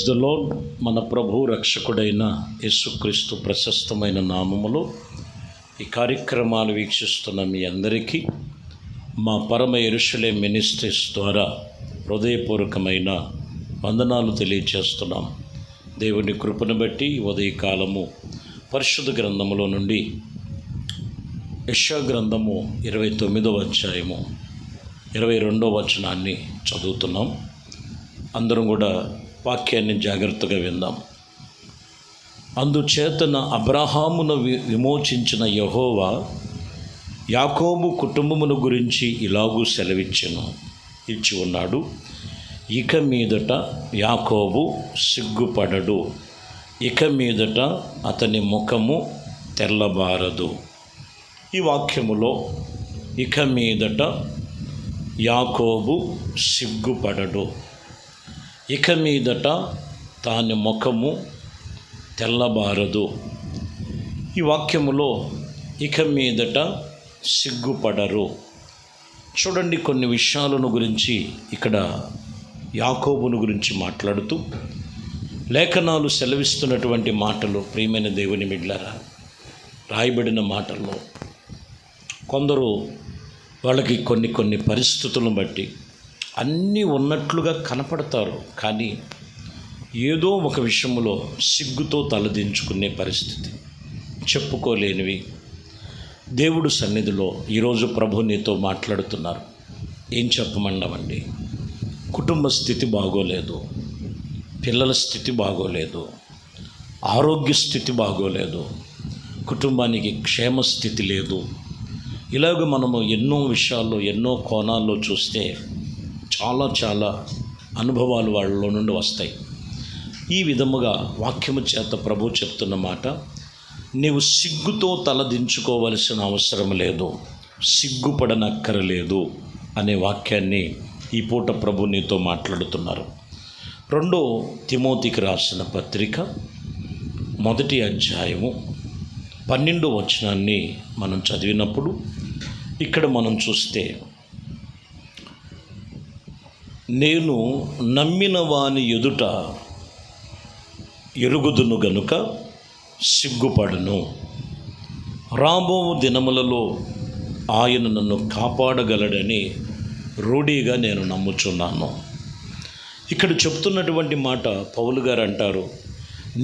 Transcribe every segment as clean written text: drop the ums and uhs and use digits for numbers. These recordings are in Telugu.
The lord. మన ప్రభు రక్షకుడైన యేసుక్రీస్తు ప్రశస్తమైన నామములో ఈ కార్యక్రమాలు వీక్షిస్తున్న మీ అందరికీ మా పరమ యెరూషలేం మినిస్ట్రీస్ ద్వారా హృదయపూర్వకమైన వందనాలు తెలియజేస్తున్నాం. దేవుని కృపను బట్టి ఉదయకాలము పరిశుద్ధ గ్రంథములో నుండి యెషయా గ్రంథము 29వ అధ్యాయము 22వ వచనాన్ని చదువుతున్నాం. అందరం కూడా వాక్యాన్ని జాగ్రత్తగా విందాం. అందుచేతన అబ్రహామును విమోచించిన యెహోవా యాకోబు కుటుంబమును గురించి ఇలాగూ ఇచ్చి ఉన్నాడు. ఇక మీదట యాకోబు సిగ్గుపడడు, ఇక మీదట అతని ముఖము తెల్లబారదు. ఈ వాక్యములో ఇక మీదట యాకోబు సిగ్గుపడడు, ఇక మీదట తాని ముఖము తెల్లబారదు. ఈ వాక్యములో ఇక మీదట సిగ్గుపడరు. చూడండి, కొన్ని విషయాలను గురించి ఇక్కడ యాకోబును గురించి మాట్లాడుతూ లేఖనాలు సెలవిస్తున్నటువంటి మాటలు, ప్రియమైన దేవుని బిడ్డలారా, రాయబడిన మాటల్లో కొందరు వాళ్ళకి కొన్ని పరిస్థితులను బట్టి అన్నీ ఉన్నట్లుగా కనపడతారు, కానీ ఏదో ఒక విషయంలో సిగ్గుతో తలదించుకునే పరిస్థితి, చెప్పుకోలేనివి. దేవుడు సన్నిధిలో ఈరోజు ప్రభు నీతో మాట్లాడుతున్నారు. ఏం చెప్పమన్నామండి? కుటుంబ స్థితి బాగోలేదు, పిల్లల స్థితి బాగోలేదు, ఆరోగ్య స్థితి బాగోలేదు, కుటుంబానికి క్షేమ స్థితి లేదు. ఇలాగ మనము ఎన్నో విషయాల్లో ఎన్నో కోణాల్లో చూస్తే చాలా అనుభవాలు వాళ్ళలో నుండి వస్తాయి. ఈ విధముగా వాక్యము చేత ప్రభు చెప్తున్న మాట, నీవు సిగ్గుతో తలదించుకోవలసిన అవసరం లేదు, సిగ్గుపడనక్కరలేదు అనే వాక్యాన్ని ఈ పూట ప్రభు నీతో మాట్లాడుతున్నారు. 2 తిమోతికి రాసిన పత్రిక 1వ అధ్యాయము 12వ వచనాన్ని మనం చదివినప్పుడు ఇక్కడ మనం చూస్తే, నేను నమ్మిన వాని ఎదుట ఎరుగుదును గనుక సిగ్గుపడను, రాబో దినములలో ఆయన నన్ను కాపాడగలడని రూఢిగా నేను నమ్ముచున్నాను. ఇక్కడ చెప్తున్నటువంటి మాట పౌలు గారు అంటారు,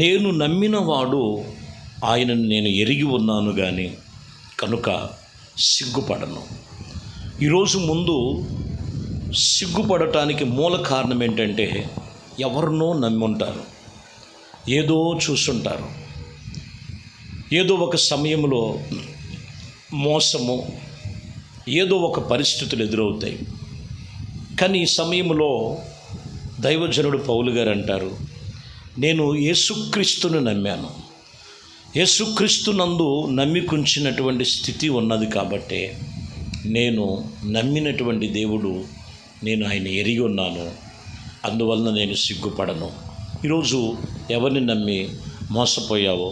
నేను నమ్మిన వాడు ఆయనను నేను ఎరిగి ఉన్నాను కానీ కనుక సిగ్గుపడను. ఈరోజు ముందు సిగ్గుపడటానికి మూల కారణం ఏంటంటే, ఎవరినో నమ్మి ఉంటారు, ఏదో చూసుంటారు, ఏదో ఒక సమయంలో మోసము, ఏదో ఒక పరిస్థితులు ఎదురవుతాయి. కానీ ఈ సమయంలో దైవజనుడు పౌలు గారు అంటారు, నేను యేసుక్రీస్తును నమ్మాను, యేసుక్రీస్తునందు నమ్మికుంచినటువంటి స్థితి ఉన్నది కాబట్టి నేను నమ్మినటువంటి దేవుడు, నేను ఆయన ఎరిగి ఉన్నాను, అందువలన నేను సిగ్గుపడను. ఈరోజు ఎవరిని నమ్మి మోసపోయావో,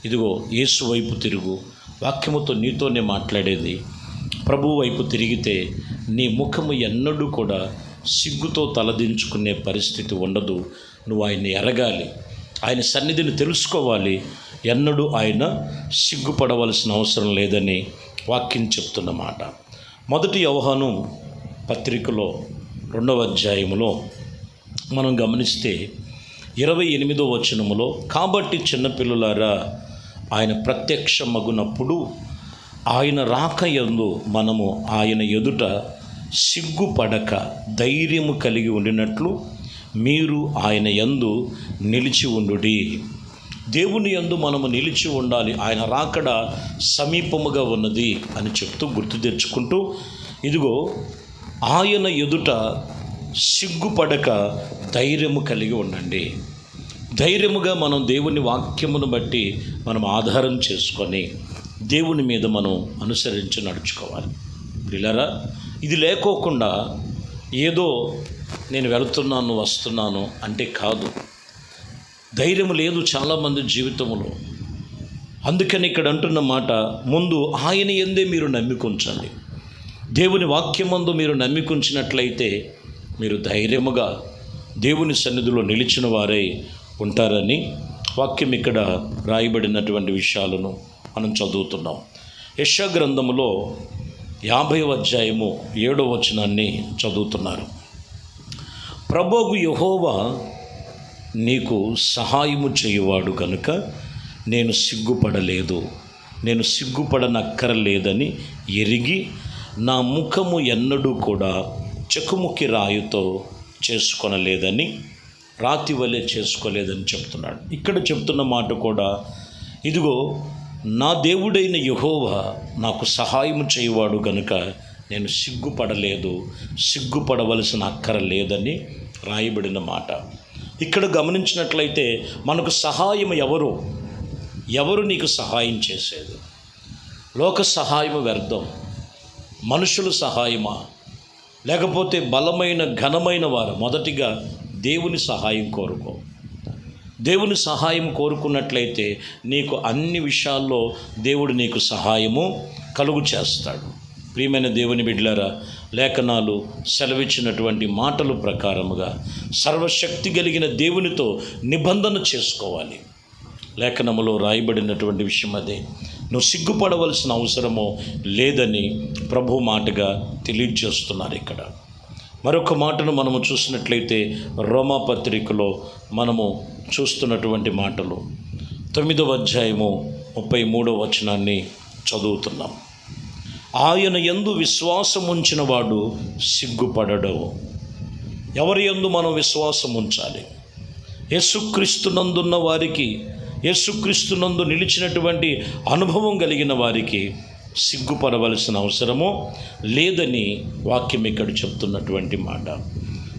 ఇదిగో యేసు వైపు తిరుగు. వాక్యముతో నీతోనే మాట్లాడేది. ప్రభు వైపు తిరిగితే నీ ముఖము ఎన్నడూ కూడా సిగ్గుతో తలదించుకునే పరిస్థితి ఉండదు. నువ్వు ఆయన్ని ఎరగాలి, ఆయన సన్నిధిని తెలుసుకోవాలి. ఎన్నడూ ఆయన సిగ్గుపడవలసిన అవసరం లేదని వాక్యం చెప్తున్నమాట. 1 యోహాను పత్రికలో 2వ అధ్యాయములో మనం గమనిస్తే 28వ వచనములో, కాబట్టి చిన్నపిల్లలారా, ఆయన ప్రత్యక్షమగునప్పుడు ఆయన రాకయందు మనము ఆయన ఎదుట సిగ్గుపడక ధైర్యము కలిగి ఉండినట్లు మీరు ఆయన యందు నిలిచి ఉండుడి. దేవుని యందు మనము నిలిచి ఉండాలి. ఆయన రాకడ సమీపముగా ఉన్నది అని చెప్తూ గుర్తు తెచ్చుకుంటూ, ఇదిగో ఆయన ఎదుట సిగ్గుపడక ధైర్యము కలిగి ఉండండి. ధైర్యముగా మనం దేవుని వాక్యమును బట్టి మనం ఆధారం చేసుకొని దేవుని మీద మనం అనుసరించి నడుచుకోవాలి. పిల్లరా, ఇది లేకోకుండా ఏదో నేను వెళుతున్నాను వస్తున్నాను అంటే కాదు. ధైర్యం లేదు చాలామంది జీవితంలో. అందుకని ఇక్కడ అంటున్న మాట, ముందు ఆయన యందే మీరు నమ్మికుంచండి. దేవుని వాక్యమందు మీరు నమ్మికుంచినట్లయితే మీరు ధైర్యముగా దేవుని సన్నిధిలో నిలిచిన వారై ఉంటారని వాక్యం ఇక్కడ రాయబడినటువంటి విషయాలను మనం చదువుతున్నాం. యెషయా గ్రంథములో 50వ అధ్యాయము 7వ వచనాన్ని చదువుతున్నారు. ప్రభువు యెహోవా నీకు సహాయము చేయువాడు కనుక నేను సిగ్గుపడలేదు, నేను సిగ్గుపడనక్కరలేదని ఎరిగి నా ముఖము ఎన్నడూ కూడా చెకుముకి రాయుతో చేసుకొనలేదని, రాతి వలె చేసుకోలేదని చెప్తున్నాడు. ఇక్కడ చెప్తున్న మాట కూడా, ఇదిగో నా దేవుడైన యెహోవా నాకు సహాయం చేయువాడు కనుక నేను సిగ్గుపడలేదు, సిగ్గుపడవలసిన అక్కర లేదని రాయబడిన మాట. ఇక్కడ గమనించినట్లయితే మనకు సహాయం ఎవరు నీకు సహాయం చేసేది? లోక సహాయం వ్యర్థం, మనుషుల సహాయమా, లేకపోతే బలమైన ఘనమైన వారు? మొదటిగా దేవుని సహాయం కోరుకో. దేవుని సహాయం కోరుకున్నట్లయితే నీకు అన్ని విషయాల్లో దేవుడు నీకు సహాయము కలుగు చేస్తాడు. ప్రియమైన దేవుని బిడ్డలారా, లేఖనాలు సెలవిచ్చినటువంటి మాటల ప్రకారముగా సర్వశక్తి కలిగిన దేవునితో నిబంధన చేసుకోవాలి. లేఖనములో రాయబడినటువంటి విషయం అదే. నువ్వు సిగ్గుపడవలసిన అవసరమో లేదని ప్రభు మాటగా తెలియజేస్తున్నారు. ఇక్కడ మరొక మాటను మనము చూసినట్లయితే రోమాపత్రికలో మనము చూస్తున్నటువంటి మాటలు 9వ అధ్యాయము 33వ వచనాన్ని చదువుతున్నాం. ఆయన యందు విశ్వాసం ఉంచిన వాడు సిగ్గుపడడు. ఎవరి యందు మనం విశ్వాసం ఉంచాలి? యేసుక్రీస్తునందున్న వారికి, యేసుక్రీస్తునందు నిలిచినటువంటి అనుభవం కలిగిన వారికి సిగ్గుపడవలసిన అవసరమో లేదని వాక్యం ఇక్కడ చెప్తున్నటువంటి మాట.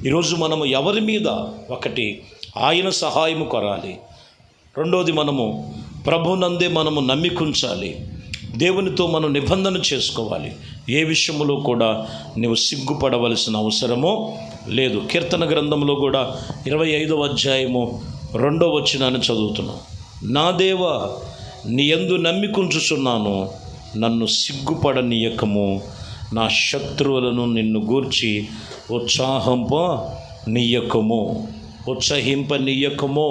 ఈరోజు మనము ఎవరి మీద, ఒకటి ఆయన సహాయము కొరాలి, రెండోది మనము ప్రభునందే మనము నమ్మికుంచాలి, దేవునితో మనం నిబంధన చేసుకోవాలి. ఏ విషయంలో కూడా నువ్వు సిగ్గుపడవలసిన అవసరమో లేదు. కీర్తన గ్రంథంలో కూడా 25వ అధ్యాయము 2వ వచనాన్ని చదువుతున్నాం. నా దేవా, నీ యందు నమ్మికుంచుచున్నాను, నన్ను సిగ్గుపడనీయకము, నా శత్రువులను నిన్ను గూర్చి ఉత్సాహింపనీయకము.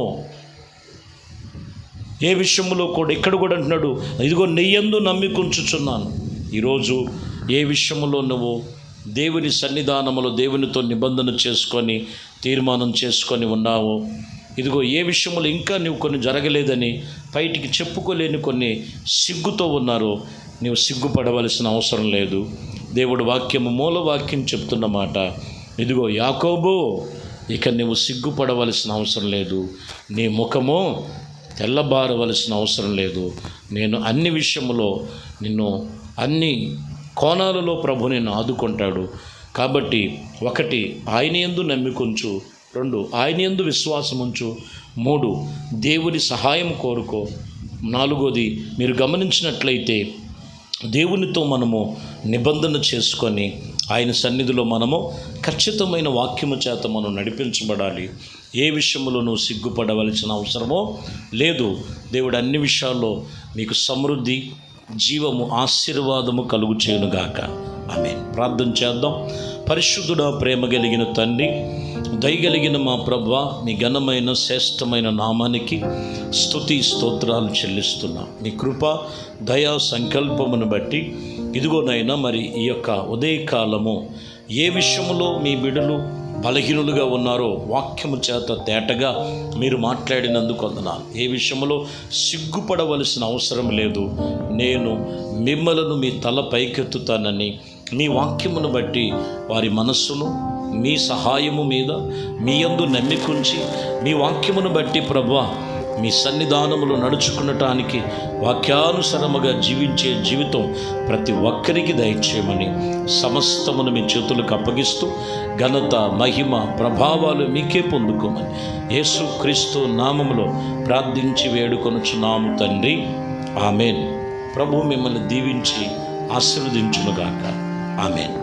ఏ విషయంలో కూడా ఇక్కడ కూడా అంటున్నాడు, ఇదిగో నీ యందు నమ్మికుంచుచున్నాను. ఈరోజు ఏ విషయంలో నువ్వు దేవుని సన్నిధానములో దేవునితో నిబంధన చేసుకొని తీర్మానం చేసుకొని ఉన్నావో, ఇదిగో ఏ విషయంలో ఇంకా నువ్వు కొన్ని జరగలేదని బయటికి చెప్పుకోలేని కొన్ని సిగ్గుతో ఉన్నారో, నువ్వు సిగ్గుపడవలసిన అవసరం లేదు. దేవుడు వాక్యము మూలవాక్యం చెప్తున్న మాట, ఇదిగో యాకోబు, ఇక నువ్వు సిగ్గుపడవలసిన అవసరం లేదు, నీ ముఖము తెల్లబారవలసిన అవసరం లేదు. నేను అన్ని విషయంలో నిన్ను అన్ని కోణాలలో ప్రభు నిన్ను ఆదుకుంటాడు. కాబట్టి ఒకటి ఆయన యందు నమ్మికుంచు, 2 ఆయన యందు విశ్వాసం ఉంచు, 3 దేవుని సహాయం కోరుకో, 4ది మీరు గమనించినట్లయితే దేవునితో మనము నిబంధన చేసుకొని ఆయన సన్నిధిలో మనము ఖచ్చితమైన వాక్యము చేత మనం నడిపించబడాలి. ఏ విషయంలో నువ్వు సిగ్గుపడవలసిన అవసరమో లేదు. దేవుడు అన్ని విషయాల్లో మీకు సమృద్ధి, జీవము, ఆశీర్వాదము కలుగు చేయునుగాక. ఆమేన్. ప్రార్థన చేద్దాం. పరిశుద్ధుడా, ప్రేమ కలిగిన తండ్రి, దయగలిగిన మా ప్రభువా, మీ ఘనమైన శ్రేష్టమైన నామానికి స్తుతి స్తోత్రాలు చెల్లిస్తున్నాం. మీ కృప దయా సంకల్పమును బట్టి ఇదిగోనైనా మరి ఈ యొక్క ఉదయకాలము ఏ విషయంలో మీ బిడ్డలు బలహీనులుగా ఉన్నారో వాక్యము చేత తేటగా మీరు మాట్లాడినందుకు వందనాలు. ఏ విషయంలో సిగ్గుపడవలసిన అవసరం లేదు. నేను మిమ్మలను మీ తల పైకెత్తుతానని మీ వాక్యమును బట్టి వారి మనస్సును మీ సహాయము మీద మీ యందు నమ్మికుంచి మీ వాక్యమును బట్టి ప్రభువా మీ సన్నిధానములో నడుచుకునటానికి వాక్యానుసరముగా జీవించే జీవితం ప్రతి ఒక్కరికి దయచేయమని సమస్తమును మీ చేతులకు అప్పగిస్తూ ఘనత, మహిమ, ప్రభావాలు మీకే పొందుకోమని యేసుక్రీస్తు నామములో ప్రార్థించి వేడుకొనుచున్నాము తండ్రి. ఆమేన్. ప్రభు మిమ్మల్ని దీవించి ఆశీర్వదించునుగాక. ఆమేన్.